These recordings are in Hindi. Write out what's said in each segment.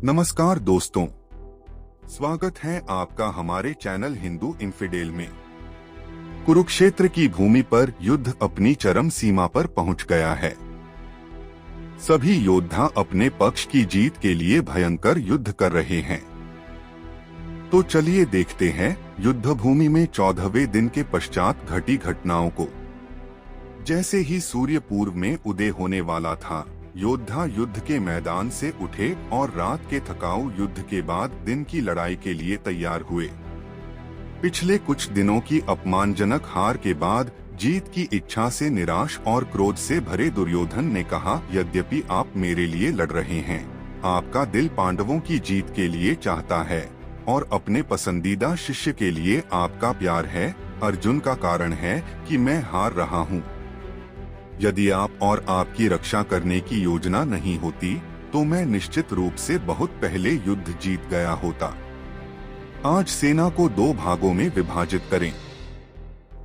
नमस्कार दोस्तों, स्वागत है आपका हमारे चैनल हिंदू इन्फिडेल में। कुरुक्षेत्र की भूमि पर युद्ध अपनी चरम सीमा पर पहुंच गया है। सभी योद्धा अपने पक्ष की जीत के लिए भयंकर युद्ध कर रहे हैं। तो चलिए देखते हैं युद्ध भूमि में 14वें दिन के पश्चात घटी घटनाओं को। जैसे ही सूर्य पूर्व में उदय होने वाला था, योद्धा युद्ध के मैदान से उठे और रात के थकाऊ युद्ध के बाद दिन की लड़ाई के लिए तैयार हुए। पिछले कुछ दिनों की अपमानजनक हार के बाद जीत की इच्छा से निराश और क्रोध से भरे दुर्योधन ने कहा, यद्यपि आप मेरे लिए लड़ रहे हैं, आपका दिल पांडवों की जीत के लिए चाहता है और अपने पसंदीदा शिष्य के लिए आपका प्यार है, अर्जुन का कारण है कि मैं हार रहा हूँ। यदि आप और आपकी रक्षा करने की योजना नहीं होती तो मैं निश्चित रूप से बहुत पहले युद्ध जीत गया होता। आज सेना को 2 भागों में विभाजित करें।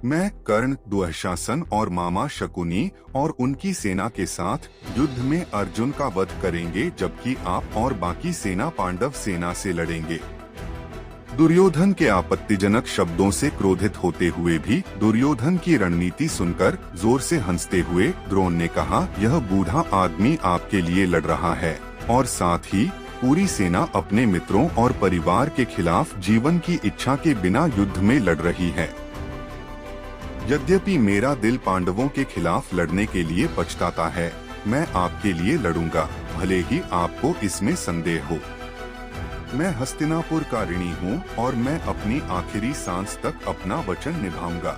मैं, कर्ण, दुःशासन और मामा शकुनी और उनकी सेना के साथ युद्ध में अर्जुन का वध करेंगे, जबकि आप और बाकी सेना पांडव सेना से लड़ेंगे। दुर्योधन के आपत्तिजनक शब्दों से क्रोधित होते हुए भी दुर्योधन की रणनीति सुनकर जोर से हंसते हुए द्रोण ने कहा, यह बूढ़ा आदमी आपके लिए लड़ रहा है और साथ ही पूरी सेना अपने मित्रों और परिवार के खिलाफ जीवन की इच्छा के बिना युद्ध में लड़ रही है। यद्यपि मेरा दिल पांडवों के खिलाफ लड़ने के लिए पछताता है, मैं आपके लिए लड़ूंगा, भले ही आपको इसमें संदेह हो। मैं हस्तिनापुर का ऋणी हूँ और मैं अपनी आखिरी सांस तक अपना वचन निभाऊंगा।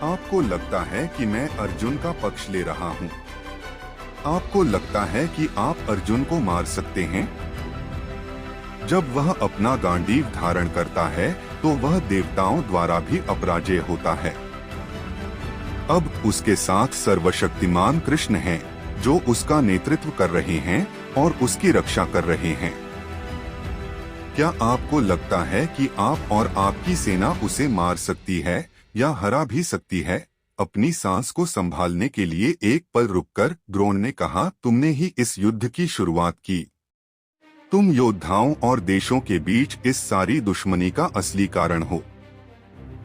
आपको लगता है कि मैं अर्जुन का पक्ष ले रहा हूँ? आपको लगता है कि आप अर्जुन को मार सकते हैं? जब वह अपना गांडीव धारण करता है तो वह देवताओं द्वारा भी अपराजेय होता है। अब उसके साथ सर्वशक्तिमान कृष्ण हैं, जो उसका नेतृत्व कर रहे हैं और उसकी रक्षा कर रहे हैं। क्या आपको लगता है कि आप और आपकी सेना उसे मार सकती है या हरा भी सकती है? अपनी सांस को संभालने के लिए एक पल रुककर द्रोण ने कहा, तुमने ही इस युद्ध की शुरुआत की। तुम योद्धाओं और देशों के बीच इस सारी दुश्मनी का असली कारण हो।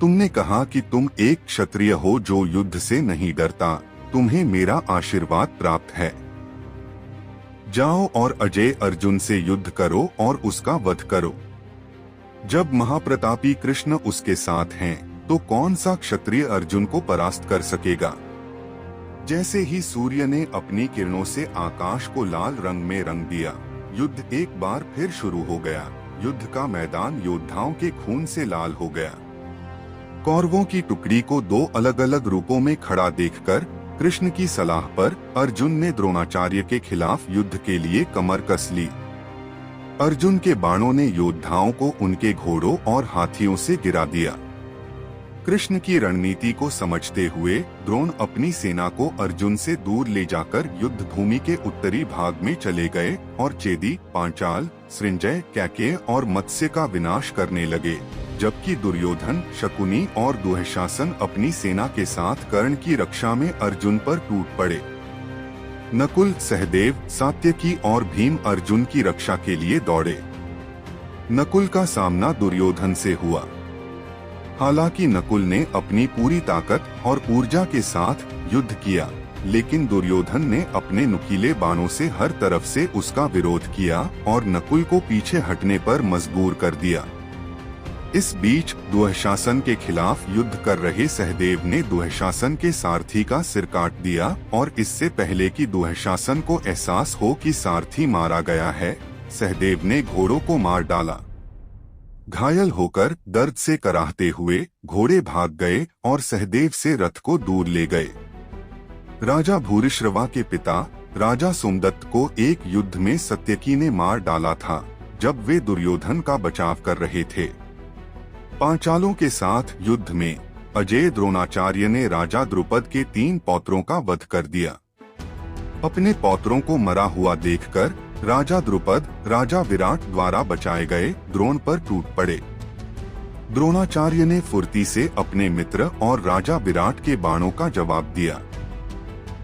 तुमने कहा कि तुम एक क्षत्रिय हो जो युद्ध से नहीं डरता। तुम्हें मेरा आशीर्वाद प्राप्त है। जाओ और अजय अर्जुन से युद्ध करो और उसका वध करो। जब महाप्रतापी कृष्ण उसके साथ हैं, तो कौन सा क्षत्रिय अर्जुन को परास्त कर सकेगा? जैसे ही सूर्य ने अपनी किरणों से आकाश को लाल रंग में रंग दिया, युद्ध एक बार फिर शुरू हो गया। युद्ध का मैदान योद्धाओं के खून से लाल हो गया। कौरवों की टुकड़ी को 2 अलग अलग रूपों में खड़ा देखकर कृष्ण की सलाह पर अर्जुन ने द्रोणाचार्य के खिलाफ युद्ध के लिए कमर कस ली। अर्जुन के बाणों ने योद्धाओं को उनके घोड़ों और हाथियों से गिरा दिया। कृष्ण की रणनीति को समझते हुए द्रोण अपनी सेना को अर्जुन से दूर ले जाकर युद्ध भूमि के उत्तरी भाग में चले गए और चेदी, पांचाल, सृंजय, कैकेय और मत्स्य का विनाश करने लगे, जबकि दुर्योधन, शकुनी और दुःशासन अपनी सेना के साथ कर्ण की रक्षा में अर्जुन पर टूट पड़े। नकुल, सहदेव, सात्यकी और भीम अर्जुन की रक्षा के लिए दौड़े। नकुल का सामना दुर्योधन से हुआ। हालांकि नकुल ने अपनी पूरी ताकत और ऊर्जा के साथ युद्ध किया, लेकिन दुर्योधन ने अपने नुकीले बाणों से हर तरफ से उसका विरोध किया और नकुल को पीछे हटने पर मजबूर कर दिया। इस बीच दुःशासन के खिलाफ युद्ध कर रहे सहदेव ने दुःशासन के सारथी का सिर काट दिया और इससे पहले कि दुःशासन को एहसास हो कि सारथी मारा गया है, सहदेव ने घोड़ों को मार डाला। घायल होकर दर्द से कराहते हुए घोड़े भाग गए और सहदेव से रथ को दूर ले गए। राजा भूरिश्रवा के पिता राजा सोमदत्त को एक युद्ध में सत्यकी ने मार डाला था, जब वे दुर्योधन का बचाव कर रहे थे। पांचालों के साथ युद्ध में अजय द्रोणाचार्य ने राजा द्रुपद के 3 पौत्रों का वध कर दिया। अपने पौत्रों को मरा हुआ देखकर राजा द्रुपद राजा विराट द्वारा बचाए गए द्रोण पर टूट पड़े। द्रोणाचार्य ने फुर्ती से अपने मित्र और राजा विराट के बाणों का जवाब दिया।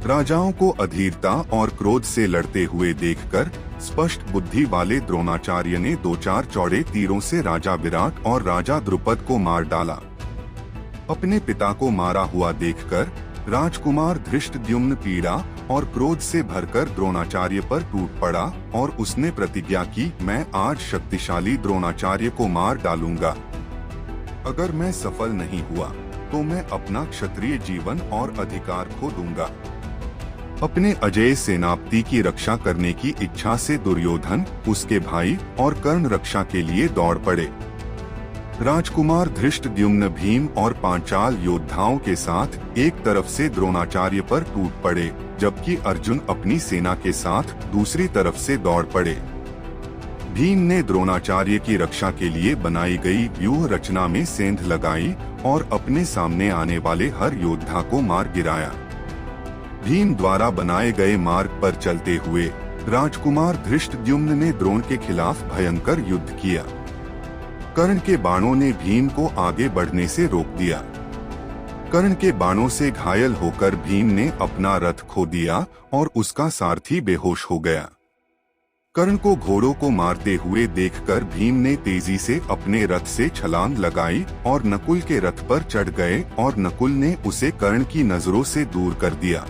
राजाओं को अधीरता और क्रोध से लड़ते हुए देखकर स्पष्ट बुद्धि वाले द्रोणाचार्य ने 2-4 चौड़े तीरों से राजा विराट और राजा द्रुपद को मार डाला। अपने पिता को मारा हुआ देखकर राजकुमार धृष्टद्युम्न पीड़ा और क्रोध से भरकर द्रोणाचार्य पर टूट पड़ा और उसने प्रतिज्ञा की, मैं आज शक्तिशाली द्रोणाचार्य को मार डालूंगा। अगर मैं सफल नहीं हुआ तो मैं अपना क्षत्रिय जीवन और अधिकार खो दूंगा। अपने अजेय सेनापति की रक्षा करने की इच्छा से दुर्योधन, उसके भाई और कर्ण रक्षा के लिए दौड़ पड़े। राजकुमार धृष्टद्युम्न भीम और पांचाल योद्धाओं के साथ एक तरफ से द्रोणाचार्य पर टूट पड़े, जबकि अर्जुन अपनी सेना के साथ दूसरी तरफ से दौड़ पड़े। भीम ने द्रोणाचार्य की रक्षा के लिए बनाई गई व्यूह रचना में सेंध लगाई और अपने सामने आने वाले हर योद्धा को मार गिराया। भीम द्वारा बनाए गए मार्ग पर चलते हुए राजकुमार धृष्टद्युम्न ने द्रोण के खिलाफ भयंकर युद्ध किया। कर्ण के बाणों ने भीम को आगे बढ़ने से रोक दिया। कर्ण के बाणों से घायल होकर भीम ने अपना रथ खो दिया और उसका सारथी बेहोश हो गया। कर्ण को घोड़ों को मारते हुए देखकर भीम ने तेजी से अपने रथ से छलांग लगाई और नकुल के रथ पर चढ़ गए और नकुल ने उसे कर्ण की नजरों से दूर कर दिया।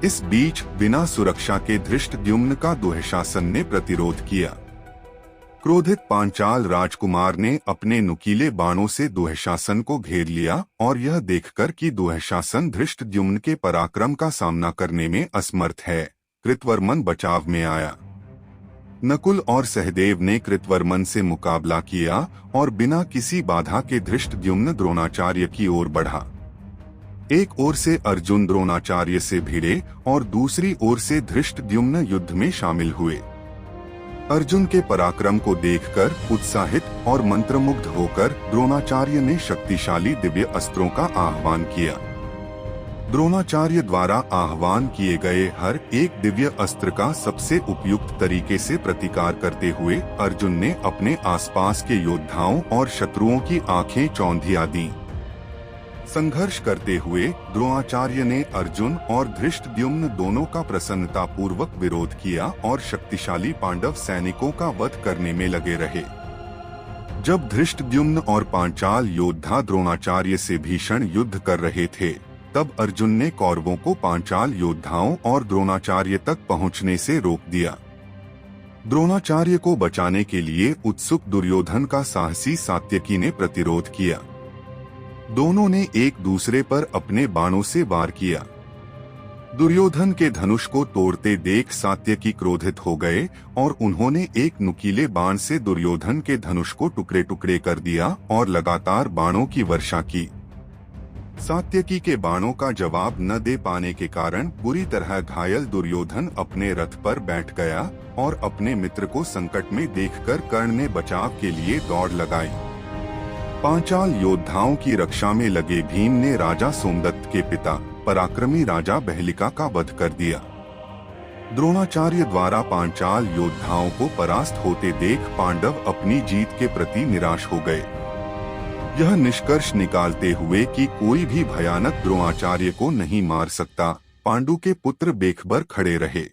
इस बीच बिना सुरक्षा के धृष्टद्युम्न का दुःशासन ने प्रतिरोध किया। क्रोधित पांचाल राजकुमार ने अपने नुकीले बाणों से दुःशासन को घेर लिया और यह देखकर कि दुःशासन धृष्टद्युम्न के पराक्रम का सामना करने में असमर्थ है, कृतवर्मन बचाव में आया। नकुल और सहदेव ने कृतवर्मन से मुकाबला किया और बिना किसी बाधा के धृष्टद्युम्न द्रोणाचार्य की ओर बढ़ा। एक ओर से अर्जुन द्रोणाचार्य से भिड़े और दूसरी ओर से धृष्टद्युम्न युद्ध में शामिल हुए। अर्जुन के पराक्रम को देखकर उत्साहित और मंत्रमुग्ध होकर द्रोणाचार्य ने शक्तिशाली दिव्य अस्त्रों का आह्वान किया। द्रोणाचार्य द्वारा आह्वान किए गए हर एक दिव्य अस्त्र का सबसे उपयुक्त तरीके से प्रतिकार करते हुए अर्जुन ने अपने आसपास के योद्धाओं और शत्रुओं की आंखें चौंधिया दी। संघर्ष करते हुए द्रोणाचार्य ने अर्जुन और धृष्टद्युम्न दोनों का प्रसन्नता पूर्वक विरोध किया और शक्तिशाली पांडव सैनिकों का वध करने में लगे रहे। जब धृष्टद्युम्न और पांचाल योद्धा द्रोणाचार्य से भीषण युद्ध कर रहे थे, तब अर्जुन ने कौरवों को पांचाल योद्धाओं और द्रोणाचार्य तक पहुंचने से रोक दिया। द्रोणाचार्य को बचाने के लिए उत्सुक दुर्योधन का साहसी सात्यकी ने प्रतिरोध किया। दोनों ने एक दूसरे पर अपने बाणों से वार किया। दुर्योधन के धनुष को तोड़ते देख सात्यकी क्रोधित हो गए और उन्होंने एक नुकीले बाण से दुर्योधन के धनुष को टुकड़े टुकड़े कर दिया और लगातार बाणों की वर्षा की। सात्यकी के बाणों का जवाब न दे पाने के कारण बुरी तरह घायल दुर्योधन अपने रथ पर बैठ गया और अपने मित्र को संकट में देखकर कर्ण ने बचाव के लिए दौड़ लगाई। पांचाल योद्धाओं की रक्षा में लगे भीम ने राजा सोमदत्त के पिता पराक्रमी राजा बहलिका का वध कर दिया। द्रोणाचार्य द्वारा पांचाल योद्धाओं को परास्त होते देख पांडव अपनी जीत के प्रति निराश हो गए। यह निष्कर्ष निकालते हुए कि कोई भी भयानक द्रोणाचार्य को नहीं मार सकता, पांडु के पुत्र बेखबर खड़े रहे।